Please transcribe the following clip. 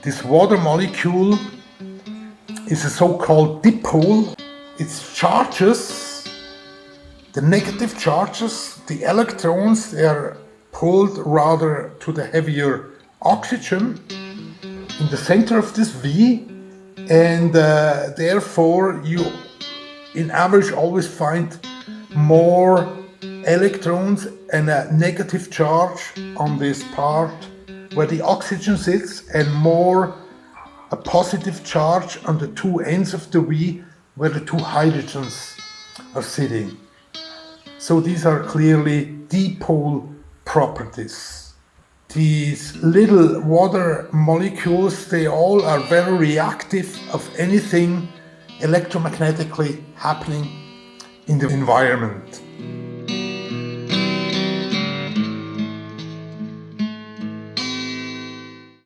This water molecule is a so-called dipole. Its charges, the negative charges, the electrons, they are pulled rather to the heavier oxygen in the center of this V, and therefore you in average always find more electrons and a negative charge on this part where the oxygen sits, and more a positive charge on the two ends of the V where the two hydrogens are sitting. So these are clearly dipole properties. These little water molecules, they all are very reactive of anything electromagnetically happening in the environment.